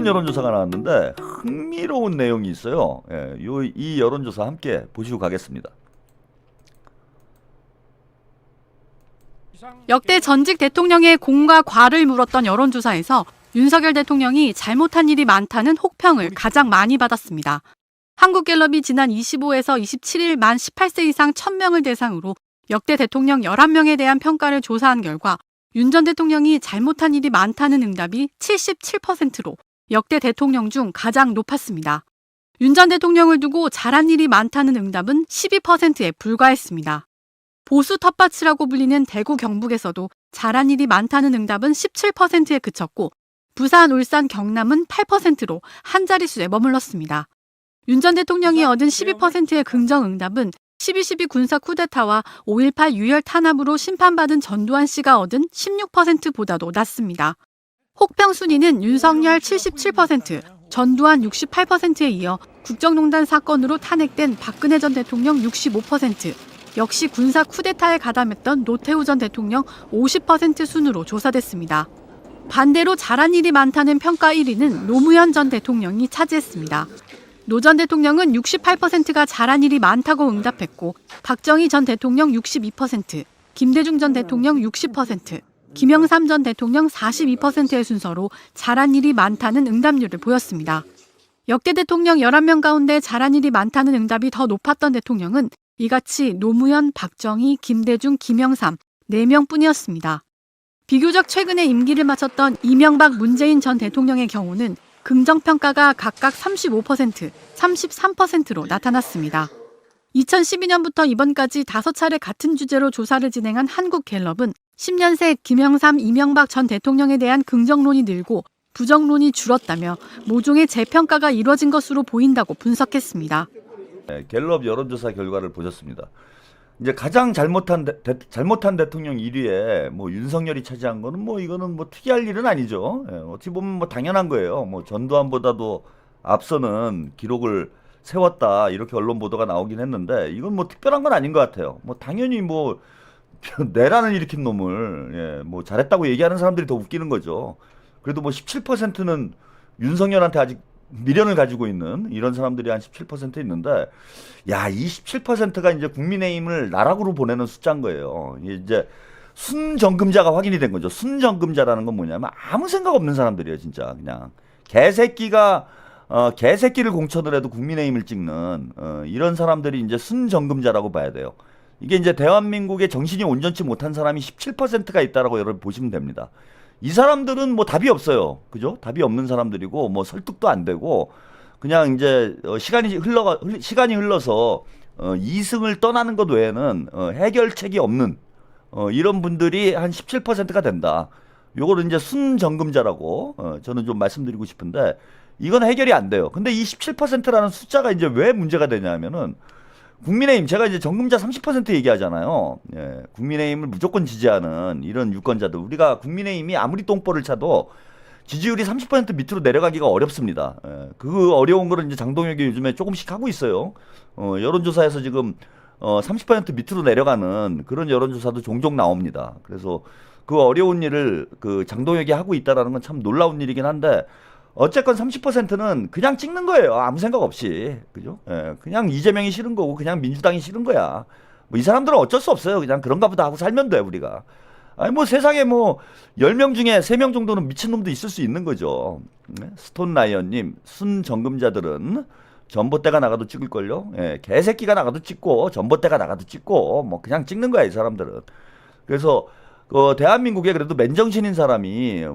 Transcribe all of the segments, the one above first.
여론조사가 나왔는데 흥미로운 내용이 있어요. 예, 이 여론조사 함께 보시고 가겠습니다. 역대 전직 대통령의 공과 과를 물었던 여론조사에서 윤석열 대통령이 잘못한 일이 많다는 혹평을 가장 많이 받았습니다. 한국갤럽이 지난 25에서 27일 만 18세 이상 1000명을 대상으로 역대 대통령 11명에 대한 평가를 조사한 결과 윤 전 대통령이 잘못한 일이 많다는 응답이 77%로 역대 대통령 중 가장 높았습니다. 윤 전 대통령을 두고 잘한 일이 많다는 응답은 12%에 불과했습니다. 보수 텃밭이라고 불리는 대구 경북에서도 잘한 일이 많다는 응답은 17%에 그쳤고 부산, 울산, 경남은 8%로 한 자릿수에 머물렀습니다. 윤 전 대통령이 얻은 12%의 긍정 응답은 12.12 군사 쿠데타와 5.18 유혈 탄압으로 심판받은 전두환 씨가 얻은 16%보다도 낮습니다. 혹평 순위는 윤석열 77%, 전두환 68%에 이어 국정농단 사건으로 탄핵된 박근혜 전 대통령 65%, 역시 군사 쿠데타에 가담했던 노태우 전 대통령 50% 순으로 조사됐습니다. 반대로 잘한 일이 많다는 평가 1위는 노무현 전 대통령이 차지했습니다. 노 전 대통령은 68%가 잘한 일이 많다고 응답했고 박정희 전 대통령 62%, 김대중 전 대통령 60%, 김영삼 전 대통령 42%의 순서로 잘한 일이 많다는 응답률을 보였습니다. 역대 대통령 11명 가운데 잘한 일이 많다는 응답이 더 높았던 대통령은 이같이 노무현, 박정희, 김대중, 김영삼 4명뿐이었습니다. 비교적 최근에 임기를 마쳤던 이명박, 문재인 전 대통령의 경우는 긍정평가가 각각 35%, 33%로 나타났습니다. 2012년부터 이번까지 5차례 같은 주제로 조사를 진행한 한국갤럽은 10년 새 김영삼, 이명박 전 대통령에 대한 긍정론이 늘고 부정론이 줄었다며 모종의 재평가가 이뤄진 것으로 보인다고 분석했습니다. 갤럽 여론조사 결과를 보셨습니다. 이제 가장 잘못한 대통령 1위에 뭐 윤석열이 차지한 거는 뭐 이거는 뭐 특이할 일은 아니죠. 예, 어떻게 보면 뭐 당연한 거예요. 뭐 전두환보다도 앞서는 기록을 세웠다 이렇게 언론 보도가 나오긴 했는데 이건 뭐 특별한 건 아닌 것 같아요. 뭐 당연히 뭐 내란을 일으킨 놈을 뭐 잘했다고 얘기하는 사람들이 더 웃기는 거죠. 그래도 뭐 17%는 윤석열한테 아직 미련을 가지고 있는 이런 사람들이 한 17% 있는데, 야, 이 17%가 이제 국민의힘을 나락으로 보내는 숫자인 거예요. 이제 순정금자가 확인이 된 거죠. 순정금자라는 건 뭐냐면 아무 생각 없는 사람들이에요, 진짜. 그냥 개새끼를 공천을 해도 국민의힘을 찍는 이런 사람들이 이제 순정금자라고 봐야 돼요. 이게 이제 대한민국의 정신이 온전치 못한 사람이 17%가 있다라고 여러분 보시면 됩니다. 이 사람들은 뭐 답이 없어요. 그죠? 답이 없는 사람들이고, 뭐 설득도 안 되고, 그냥 이제, 시간이 흘러서, 이승을 떠나는 것 외에는, 해결책이 없는, 이런 분들이 한 17%가 된다. 요거를 이제 순정금자라고, 저는 좀 말씀드리고 싶은데, 이건 해결이 안 돼요. 근데 이 17%라는 숫자가 이제 왜 문제가 되냐면은, 국민의힘, 제가 이제 정금자 30% 얘기하잖아요. 예, 국민의힘을 무조건 지지하는 이런 유권자들. 우리가 국민의힘이 아무리 똥볼을 차도 지지율이 30% 밑으로 내려가기가 어렵습니다. 예, 그 어려운 거를 이제 장동혁이 요즘에 조금씩 하고 있어요. 여론조사에서 지금 30% 밑으로 내려가는 그런 여론조사도 종종 나옵니다. 그래서 그 어려운 일을 그 장동혁이 하고 있다라는 건 참 놀라운 일이긴 한데, 어쨌건 30%는 그냥 찍는 거예요. 아무 생각 없이. 그죠? 예, 그냥 이재명이 싫은 거고, 그냥 민주당이 싫은 거야. 뭐 이 사람들은 어쩔 수 없어요. 그냥 그런가 보다 하고 살면 돼, 우리가. 아니, 뭐 세상에 뭐 10명 중에 3명 정도는 미친놈도 있을 수 있는 거죠. 스톤라이언님, 순정금자들은 전봇대가 나가도 찍을걸요? 예, 개새끼가 나가도 찍고, 전봇대가 나가도 찍고, 뭐 그냥 찍는 거야, 이 사람들은. 그래서, 대한민국에 그래도 맨정신인 사람이,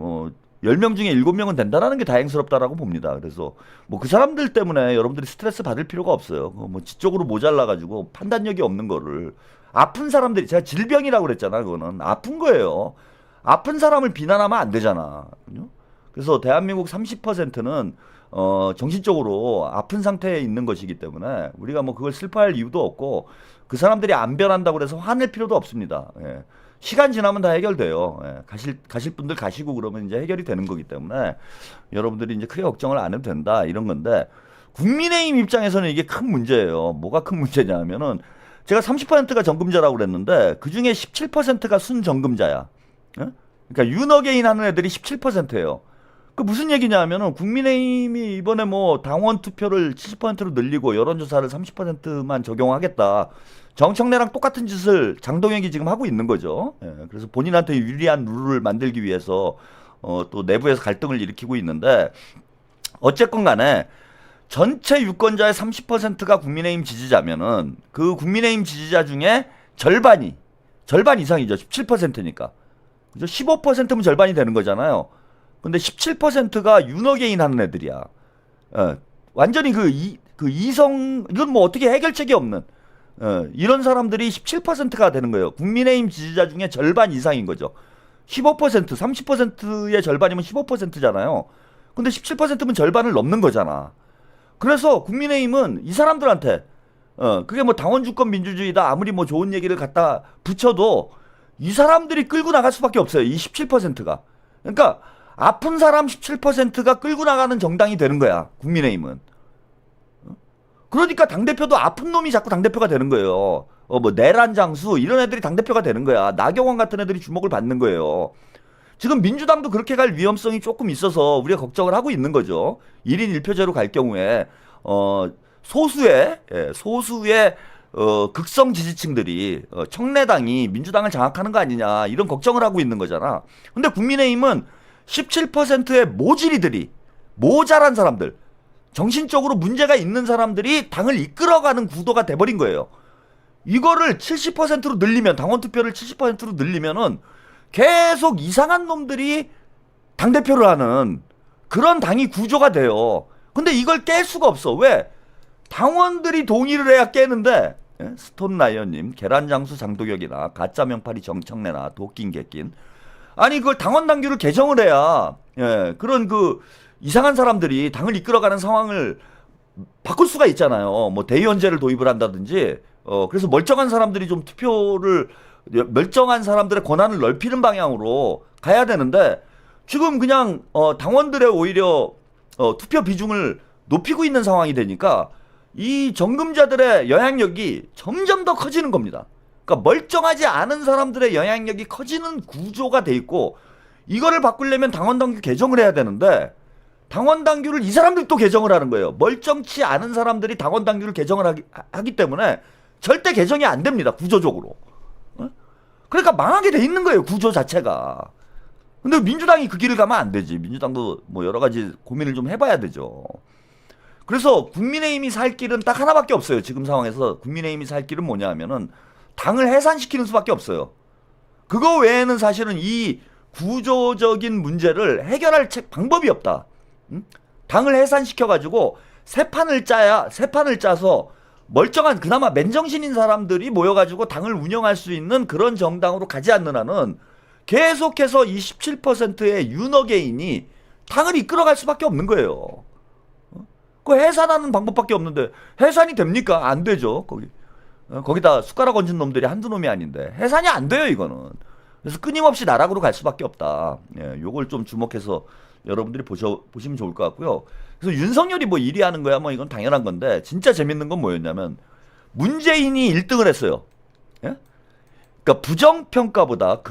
10명 중에 7명은 된다는 게 다행스럽다라고 봅니다. 그래서 뭐 그 사람들 때문에 여러분들이 스트레스 받을 필요가 없어요. 뭐 지적으로 모자라가지고 판단력이 없는 거를. 아픈 사람들이, 제가 질병이라고 그랬잖아. 그거는 아픈 거예요. 아픈 사람을 비난하면 안 되잖아. 그래서 대한민국 30%는 정신적으로 아픈 상태에 있는 것이기 때문에 우리가 뭐 그걸 슬퍼할 이유도 없고, 그 사람들이 안 변한다고 그래서 화낼 필요도 없습니다. 예. 시간 지나면 다 해결돼요. 예, 가실 분들 가시고 그러면 이제 해결이 되는 거기 때문에 여러분들이 이제 크게 걱정을 안 해도 된다 이런 건데, 국민의힘 입장에서는 이게 큰 문제예요. 뭐가 큰 문제냐 하면은, 제가 30%가 정금자라고 그랬는데 그 중에 17%가 순정금자야. 예? 그러니까 윤어게인 하는 애들이 17%예요. 그 무슨 얘기냐면은 국민의힘이 이번에 뭐 당원 투표를 70%로 늘리고 여론조사를 30%만 적용하겠다. 정청래랑 똑같은 짓을 장동혁이 지금 하고 있는 거죠. 예, 그래서 본인한테 유리한 룰을 만들기 위해서 또 내부에서 갈등을 일으키고 있는데 어쨌건 간에 전체 유권자의 30%가 국민의힘 지지자면은 그 국민의힘 지지자 중에 절반 이상이죠. 17%니까. 그죠? 15%면 절반이 되는 거잖아요. 근데 17%가 윤어게인 하는 애들이야. 완전히 그 이성, 이건 뭐 어떻게 해결책이 없는, 이런 사람들이 17%가 되는 거예요. 국민의힘 지지자 중에 절반 이상인 거죠. 15%, 30%의 절반이면 15%잖아요. 근데 17%면 절반을 넘는 거잖아. 그래서 국민의힘은 이 사람들한테, 그게 뭐 당원 주권 민주주의다. 아무리 뭐 좋은 얘기를 갖다 붙여도 이 사람들이 끌고 나갈 수밖에 없어요. 이 17%가. 그러니까 아픈 사람 17%가 끌고 나가는 정당이 되는 거야. 국민의힘은. 그러니까 당대표도 아픈 놈이 자꾸 당대표가 되는 거예요. 뭐 내란 장수 이런 애들이 당대표가 되는 거야. 나경원 같은 애들이 주목을 받는 거예요. 지금 민주당도 그렇게 갈 위험성이 조금 있어서 우리가 걱정을 하고 있는 거죠. 1인 1표제로 갈 경우에 소수의 극성 지지층들이 청래당이 민주당을 장악하는 거 아니냐 이런 걱정을 하고 있는 거잖아. 근데 국민의힘은 17%의 모질이들이 모자란 사람들 정신적으로 문제가 있는 사람들이 당을 이끌어가는 구도가 돼버린 거예요. 이거를 70%로 늘리면 당원 투표를 70%로 늘리면은 계속 이상한 놈들이 당대표를 하는 그런 당이 구조가 돼요. 근데 이걸 깰 수가 없어. 왜? 당원들이 동의를 해야 깨는데 스톤라이언님, 계란장수 장도격이나 가짜 명팔이 정청래나 도낀 개낀 아니 그걸 당원 당규를 개정을 해야 그런 그 이상한 사람들이 당을 이끌어가는 상황을 바꿀 수가 있잖아요. 뭐 대의원제를 도입을 한다든지 그래서 멀쩡한 사람들이 좀 투표를 멀쩡한 사람들의 권한을 넓히는 방향으로 가야 되는데 지금 그냥 당원들의 오히려 투표 비중을 높이고 있는 상황이 되니까 이 정금자들의 영향력이 점점 더 커지는 겁니다. 그러니까 멀쩡하지 않은 사람들의 영향력이 커지는 구조가 돼 있고 이거를 바꾸려면 당원당규 개정을 해야 되는데 당원당규를 이 사람들이 또 개정을 하는 거예요. 멀쩡치 않은 사람들이 당원당규를 개정을 하기 때문에 절대 개정이 안 됩니다. 구조적으로. 그러니까 망하게 돼 있는 거예요. 구조 자체가. 근데 민주당이 그 길을 가면 안 되지. 민주당도 뭐 여러 가지 고민을 좀 해봐야 되죠. 그래서 국민의힘이 살 길은 딱 하나밖에 없어요. 지금 상황에서 국민의힘이 살 길은 뭐냐 하면은 당을 해산시키는 수밖에 없어요. 그거 외에는 사실은 이 구조적인 문제를 해결할 방법이 없다. 당을 해산시켜가지고 새 판을 짜서 멀쩡한 그나마 맨정신인 사람들이 모여가지고 당을 운영할 수 있는 그런 정당으로 가지 않는 한은 계속해서 이 17%의 윤어게인이 당을 이끌어갈 수밖에 없는 거예요. 그 해산하는 방법밖에 없는데 해산이 됩니까? 안 되죠. 거기다 숟가락 얹은 놈들이 한두 놈이 아닌데 해산이 안 돼요 이거는. 그래서 끊임없이 나락으로 갈 수밖에 없다. 요걸 좀 주목해서 여러분들이 보시면 좋을 것 같고요. 그래서 윤석열이 뭐 1위 하는 거야 뭐 이건 당연한 건데 진짜 재밌는 건 뭐였냐면 문재인이 1등을 했어요. 예? 그러니까 부정평가가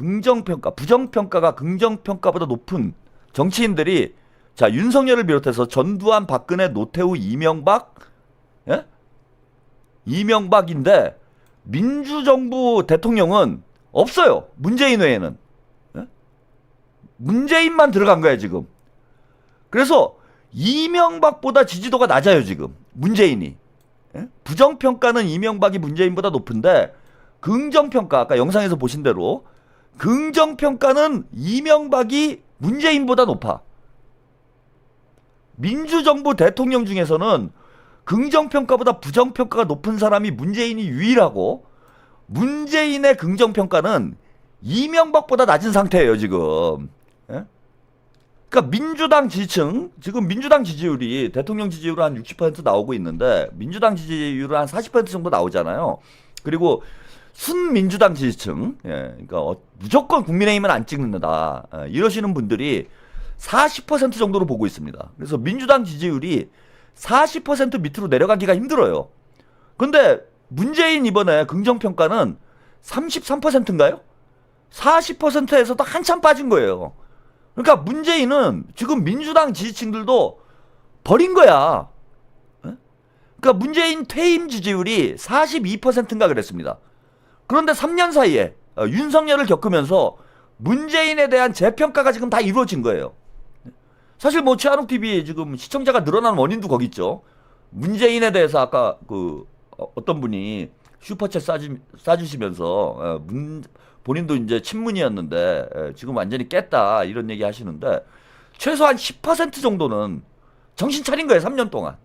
긍정평가보다 높은 정치인들이 자 윤석열을 비롯해서 전두환, 박근혜, 노태우, 이명박인데 민주정부 대통령은 없어요. 문재인 외에는. 문재인만 들어간 거야 지금. 그래서 이명박보다 지지도가 낮아요 지금. 문재인이. 부정평가는 이명박이 문재인보다 높은데 긍정평가 아까 영상에서 보신 대로 긍정평가는 이명박이 문재인보다 높아. 민주정부 대통령 중에서는 긍정평가보다 부정평가가 높은 사람이 문재인이 유일하고 문재인의 긍정평가는 이명박보다 낮은 상태예요 지금. 그러니까 민주당 지지층 지금 민주당 지지율이 대통령 지지율은 한 60% 나오고 있는데 민주당 지지율은 한 40% 정도 나오잖아요. 그리고 순민주당 지지층 그러니까 무조건 국민의힘은 안 찍는다 이러시는 분들이 40% 정도로 보고 있습니다. 그래서 민주당 지지율이 40% 밑으로 내려가기가 힘들어요. 근데 문재인 이번에 긍정평가는 33%인가요? 40%에서도 한참 빠진 거예요. 그러니까 문재인은 지금 민주당 지지층들도 버린 거야. 그러니까 문재인 퇴임 지지율이 42%인가 그랬습니다. 그런데 3년 사이에 윤석열을 겪으면서 문재인에 대한 재평가가 지금 다 이루어진 거예요. 사실 뭐 최한욱 TV 지금 시청자가 늘어난 원인도 거기 있죠. 문재인에 대해서 아까 그 어떤 분이 슈퍼챗 싸주시면서 본인도 이제 친문이었는데 지금 완전히 깼다 이런 얘기 하시는데 최소한 10% 정도는 정신 차린 거예요. 3년 동안.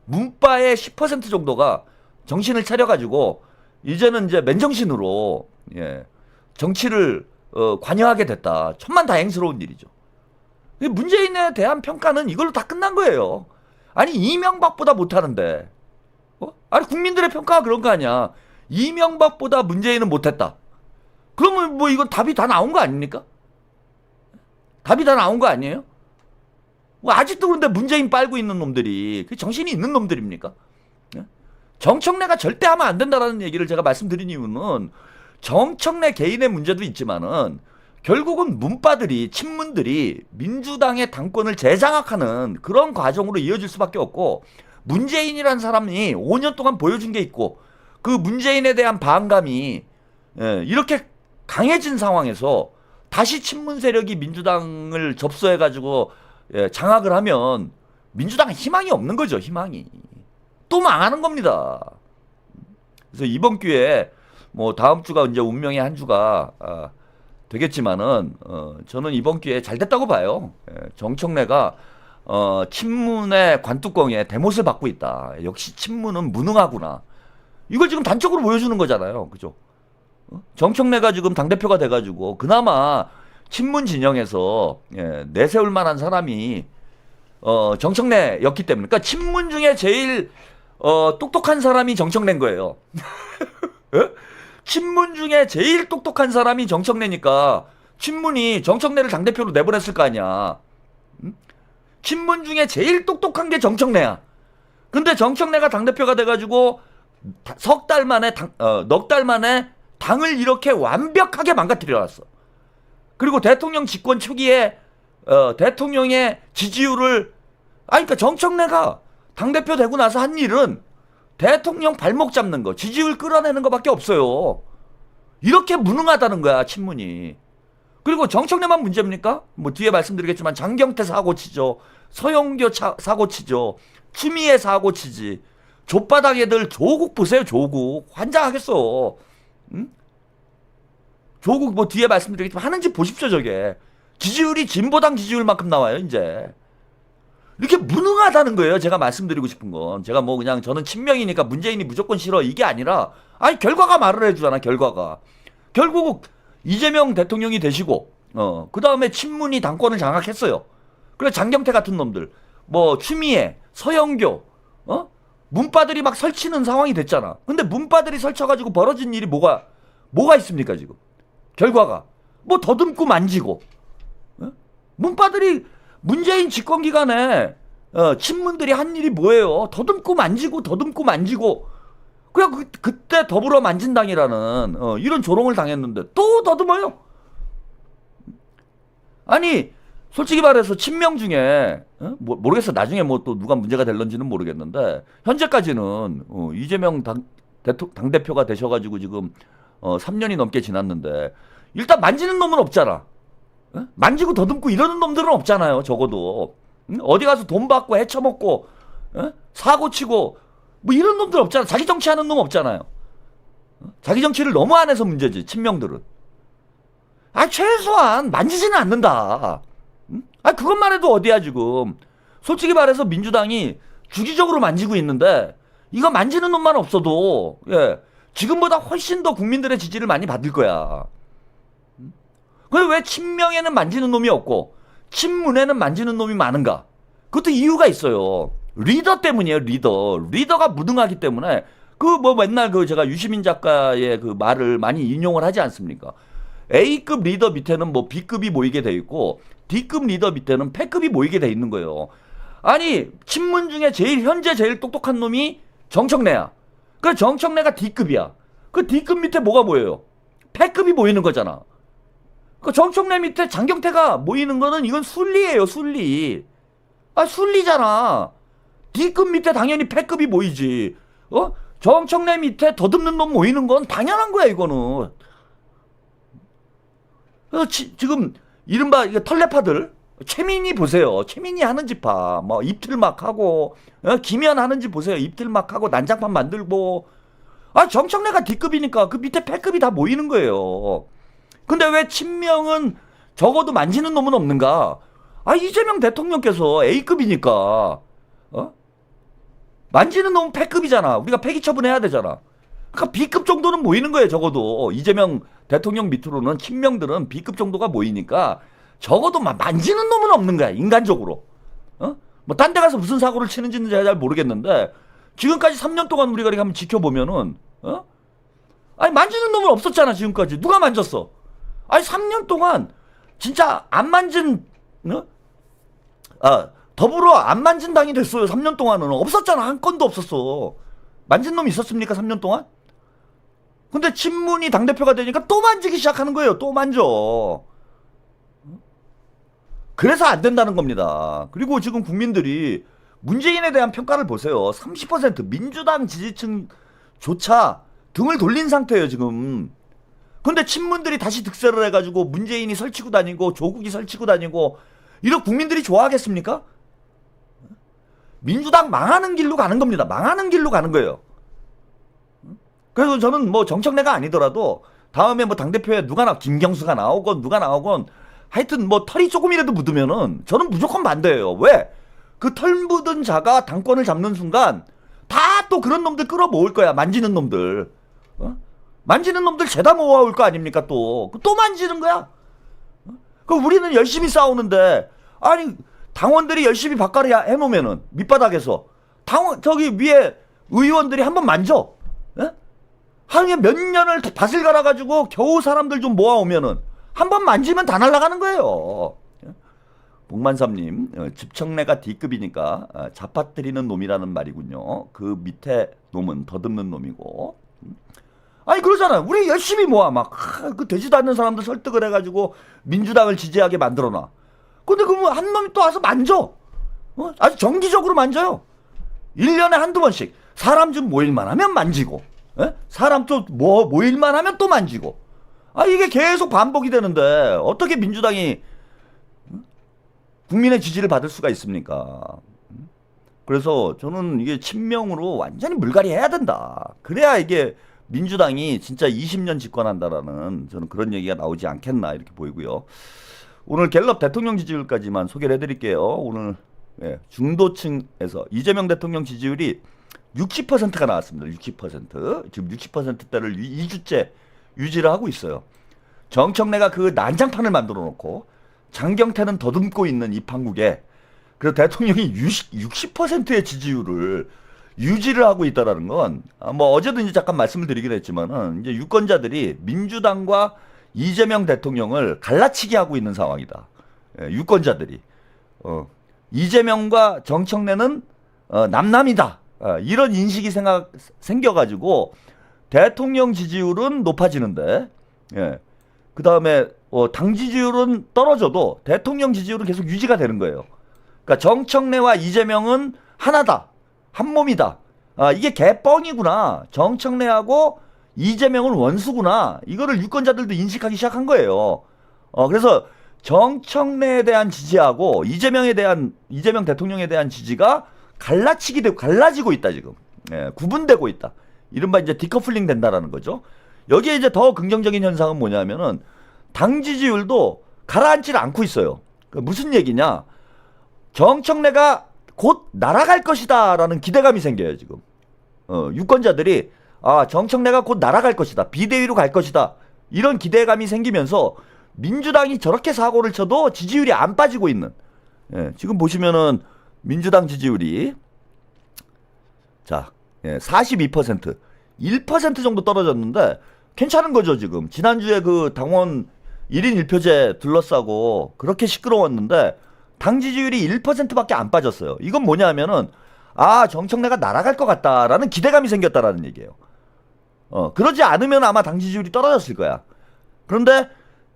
문바의 10% 정도가 정신을 차려가지고 이제는 이제 맨정신으로 정치를 관여하게 됐다. 천만다행스러운 일이죠. 문재인에 대한 평가는 이걸로 다 끝난 거예요. 아니 이명박보다 못하는데 아니 국민들의 평가가 그런 거 아니야. 이명박보다 문재인은 못했다. 그러면 뭐 이건 답이 다 나온 거 아닙니까? 답이 다 나온 거 아니에요? 뭐 아직도 그런데 문재인 빨고 있는 놈들이 그 정신이 있는 놈들입니까? 정청래가 절대 하면 안 된다라는 얘기를 제가 말씀드린 이유는 정청래 개인의 문제도 있지만은 결국은 문파들이 친문들이 민주당의 당권을 재장악하는 그런 과정으로 이어질 수밖에 없고 문재인이라는 사람이 5년 동안 보여준 게 있고 그 문재인에 대한 반감이 이렇게 강해진 상황에서 다시 친문 세력이 민주당을 접수해가지고 장악을 하면 민주당은 희망이 없는 거죠. 희망이. 또 망하는 겁니다. 그래서 이번 기회에 뭐 다음 주가 이제 운명의 한 주가 되겠지만은 저는 이번 기회에 잘 됐다고 봐요. 정청래가 친문의 관뚜껑에 대못을 받고 있다. 역시 친문은 무능하구나. 이걸 지금 단적으로 보여주는 거잖아요. 그죠? 정청래가 지금 당대표가 돼가지고 그나마 친문 진영에서 내세울 만한 사람이 정청래였기 때문에 그러니까 친문 중에 제일 똑똑한 사람이 정청래인 거예요. 친문 중에 제일 똑똑한 사람이 정청래니까 친문이 정청래를 당대표로 내보냈을 거 아니야. 친문 중에 제일 똑똑한 게 정청래야. 근데 정청래가 당대표가 돼가지고 석 달 만에 넉 달 만에 당을 이렇게 완벽하게 망가뜨려 놨어. 그리고 대통령 집권 초기에 대통령의 지지율을 그러니까 정청래가 당대표 되고 나서 한 일은 대통령 발목 잡는 거, 지지율 끌어내는 거밖에 없어요. 이렇게 무능하다는 거야, 친문이. 그리고 정청래만 문제입니까? 뭐 뒤에 말씀드리겠지만 장경태 사고치죠. 서영교 사고치죠. 추미애 사고치지. 좆바닥 애들 조국 보세요, 조국. 환장하겠어. 응? 조국 뭐 뒤에 말씀드리겠지만 하는 짓 보십시오, 저게. 지지율이 진보당 지지율만큼 나와요, 이제. 이렇게 무능하다는 거예요. 제가 말씀드리고 싶은 건. 제가 뭐 그냥 저는 친명이니까 문재인이 무조건 싫어. 이게 아니라 아니 결과가 말을 해주잖아. 결과가. 결국 이재명 대통령이 되시고 그 다음에 친문이 당권을 장악했어요. 그래서 장경태 같은 놈들 뭐 추미애 서영교 문파들이 막 설치는 상황이 됐잖아. 근데 문파들이 설쳐가지고 벌어진 일이 뭐가 있습니까 지금. 결과가 뭐 더듬고 만지고 문파들이 문재인 집권 기간에 친문들이 한 일이 뭐예요? 더듬고 만지고 그냥 그때 더불어 만진당이라는 이런 조롱을 당했는데 또 더듬어요. 아니 솔직히 말해서 친명 중에 모르겠어. 나중에 뭐 또 누가 문제가 될런지는 모르겠는데 현재까지는 이재명 당대표가 되셔가지고 지금 3년이 넘게 지났는데 일단 만지는 놈은 없잖아. 만지고 더듬고 이러는 놈들은 없잖아요. 적어도 어디 가서 돈 받고 헤쳐먹고 사고치고 뭐 이런 놈들 없잖아. 자기 정치하는 놈 없잖아요. 자기 정치를 너무 안 해서 문제지. 친명들은 최소한 만지지는 않는다. 그것만 해도 어디야 지금. 솔직히 말해서 민주당이 주기적으로 만지고 있는데 이거 만지는 놈만 없어도 지금보다 훨씬 더 국민들의 지지를 많이 받을 거야. 근데 왜 친명에는 만지는 놈이 없고 친문에는 만지는 놈이 많은가? 그것도 이유가 있어요. 리더 때문이에요. 리더가 무능하기 때문에 그 뭐 맨날 그 제가 유시민 작가의 그 말을 많이 인용을 하지 않습니까? A급 리더 밑에는 뭐 B급이 모이게 돼 있고 D급 리더 밑에는 패급이 모이게 돼 있는 거예요. 아니 친문 중에 현재 제일 똑똑한 놈이 정청래야. 그 정청래가 D급이야. 그 D급 밑에 뭐가 모여요? 패급이 모이는 거잖아. 그 정청래 밑에 장경태가 모이는 거는 이건 순리예요, 순리. 아, 순리잖아. D급 밑에 당연히 패급이 모이지. 정청래 밑에 더듬는 놈 모이는 건 당연한 거야, 이거는. 그래서 지금 이른바 털레파들 최민희 보세요. 최민희 하는 짓 봐. 뭐 입틀 막 하고 김현 하는 짓 보세요. 입틀 막 하고 난장판 만들고. 아, 정청래가 D급이니까 그 밑에 패급이 다 모이는 거예요. 근데 왜 친명은 적어도 만지는 놈은 없는가? 아, 이재명 대통령께서 A급이니까 만지는 놈은 패급이잖아. 우리가 폐기 처분해야 되잖아. 그러니까 B급 정도는 모이는 거예요. 적어도 이재명 대통령 밑으로는 친명들은 B급 정도가 모이니까 적어도 만지는 놈은 없는 거야. 인간적으로. 뭐 딴 데 가서 무슨 사고를 치는지는 제가 잘 모르겠는데 지금까지 3년 동안 우리가 이렇게 한번 지켜보면은 아니 만지는 놈은 없었잖아. 지금까지 누가 만졌어? 아니 3년 동안 진짜 안 만진 더불어 안 만진 당이 됐어요. 3년 동안은 없었잖아. 한 건도 없었어. 만진 놈 있었습니까? 3년 동안? 근데 친문이 당대표가 되니까 또 만지기 시작하는 거예요. 또 만져. 그래서 안 된다는 겁니다. 그리고 지금 국민들이 문재인에 대한 평가를 보세요. 30% 민주당 지지층조차 등을 돌린 상태예요, 지금. 근데 친문들이 다시 득세를 해가지고 문재인이 설치고 다니고 조국이 설치고 다니고 이런 국민들이 좋아하겠습니까? 민주당 망하는 길로 가는 겁니다. 망하는 길로 가는 거예요. 그래서 저는 뭐 정청래가 아니더라도 다음에 뭐 당대표에 김경수가 나오건 누가 나오건 하여튼 뭐 털이 조금이라도 묻으면은 저는 무조건 반대예요. 왜? 그 털 묻은 자가 당권을 잡는 순간 다 또 그런 놈들 끌어모을 거야. 만지는 놈들. 만지는 놈들 죄다 모아올 거 아닙니까 또. 또 만지는 거야. 그 우리는 열심히 싸우는데 아니 당원들이 열심히 바꿔리 해놓으면은 밑바닥에서 저기 위에 의원들이 한번 만져. 하루에 몇 년을 밭을 갈아가지고 겨우 사람들 좀 모아오면은 한 번 만지면 다 날아가는 거예요. 복만삼님, 집청래가 D급이니까 잡아뜨리는 놈이라는 말이군요. 그 밑에 놈은 더듬는 놈이고. 아니 그러잖아. 우리 열심히 모아 그 되지도 않는 사람들 설득을 해가지고 민주당을 지지하게 만들어놔. 근데 그러면 한 놈이 또 와서 만져. 아주 정기적으로 만져요. 1년에 한두 번씩 사람 좀 모일만 하면 만지고 사람 또 모일만 하면 또 만지고. 이게 계속 반복이 되는데 어떻게 민주당이 국민의 지지를 받을 수가 있습니까? 그래서 저는 이게 친명으로 완전히 물갈이 해야 된다. 그래야 이게 민주당이 진짜 20년 집권한다라는 저는 그런 얘기가 나오지 않겠나 이렇게 보이고요. 오늘 갤럽 대통령 지지율까지만 소개를 해드릴게요. 오늘 중도층에서 이재명 대통령 지지율이 60%가 나왔습니다. 60%. 지금 60%대를 2주째 유지를 하고 있어요. 정청래가 그 난장판을 만들어 놓고 장경태는 더듬고 있는 이 판국에 그리고 대통령이 60%의 지지율을 유지를 하고 있다라는 건 뭐 어제도 이제 잠깐 말씀을 드리긴 했지만은 이제 유권자들이 민주당과 이재명 대통령을 갈라치기 하고 있는 상황이다. 유권자들이 이재명과 정청래는 남남이다. 이런 인식이 생겨가지고 대통령 지지율은 높아지는데 그 다음에 당 지지율은 떨어져도 대통령 지지율은 계속 유지가 되는 거예요. 그러니까 정청래와 이재명은 하나다. 한 몸이다. 이게 개뻥이구나. 정청래하고 이재명은 원수구나. 이거를 유권자들도 인식하기 시작한 거예요. 그래서 정청래에 대한 지지하고 이재명 대통령에 대한 지지가 갈라지고 있다 지금. 구분되고 있다. 이른바 이제 디커플링 된다라는 거죠. 여기에 이제 더 긍정적인 현상은 뭐냐면은 당 지지율도 가라앉지를 않고 있어요. 무슨 얘기냐? 정청래가 곧 날아갈 것이다라는 기대감이 생겨요 지금. 유권자들이 정청래가 곧 날아갈 것이다. 비대위로 갈 것이다. 이런 기대감이 생기면서 민주당이 저렇게 사고를 쳐도 지지율이 안 빠지고 있는. 지금 보시면은 민주당 지지율이 42%, 1% 정도 떨어졌는데 괜찮은 거죠 지금. 지난주에 그 당원 1인 1표제 둘러싸고 그렇게 시끄러웠는데 당 지지율이 1%밖에 안 빠졌어요. 이건 뭐냐면은 정청래가 날아갈 것 같다라는 기대감이 생겼다라는 얘기예요. 그러지 않으면 아마 당 지지율이 떨어졌을 거야. 그런데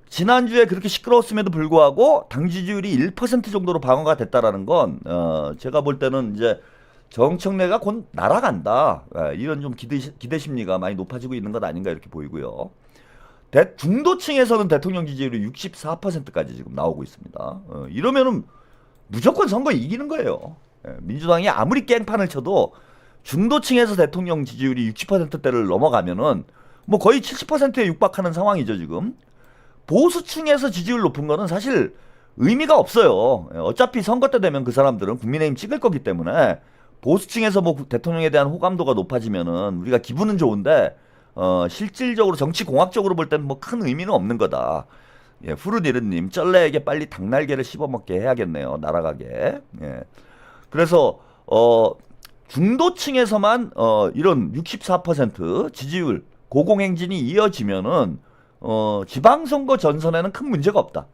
지난주에 그렇게 시끄러웠음에도 불구하고 당 지지율이 1% 정도로 방어가 됐다라는 건 제가 볼 때는 이제 정청래가 곧 날아간다. 이런 좀 기대 심리가 많이 높아지고 있는 것 아닌가 이렇게 보이고요. 중도층에서는 대통령 지지율이 64%까지 지금 나오고 있습니다. 이러면은 무조건 선거 이기는 거예요. 민주당이 아무리 깽판을 쳐도 중도층에서 대통령 지지율이 60%대를 넘어가면은 뭐 거의 70%에 육박하는 상황이죠, 지금. 보수층에서 지지율 높은 거는 사실 의미가 없어요. 어차피 선거 때 되면 그 사람들은 국민의힘 찍을 거기 때문에 보수층에서 뭐 대통령에 대한 호감도가 높아지면은 우리가 기분은 좋은데 실질적으로 정치 공학적으로 볼 때는 뭐 큰 의미는 없는 거다. 예, 푸르니르님 쩔레에게 빨리 닭날개를 씹어먹게 해야겠네요. 날아가게. 예. 그래서 중도층에서만 이런 64% 지지율 고공행진이 이어지면은 지방선거 전선에는 큰 문제가 없다.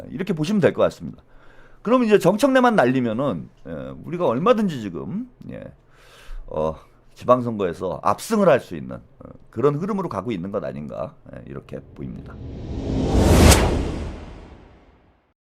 이렇게 보시면 될 것 같습니다. 그럼 이제 정청래만 날리면은 우리가 얼마든지 지금 지방선거에서 압승을 할 수 있는 그런 흐름으로 가고 있는 것 아닌가 이렇게 보입니다.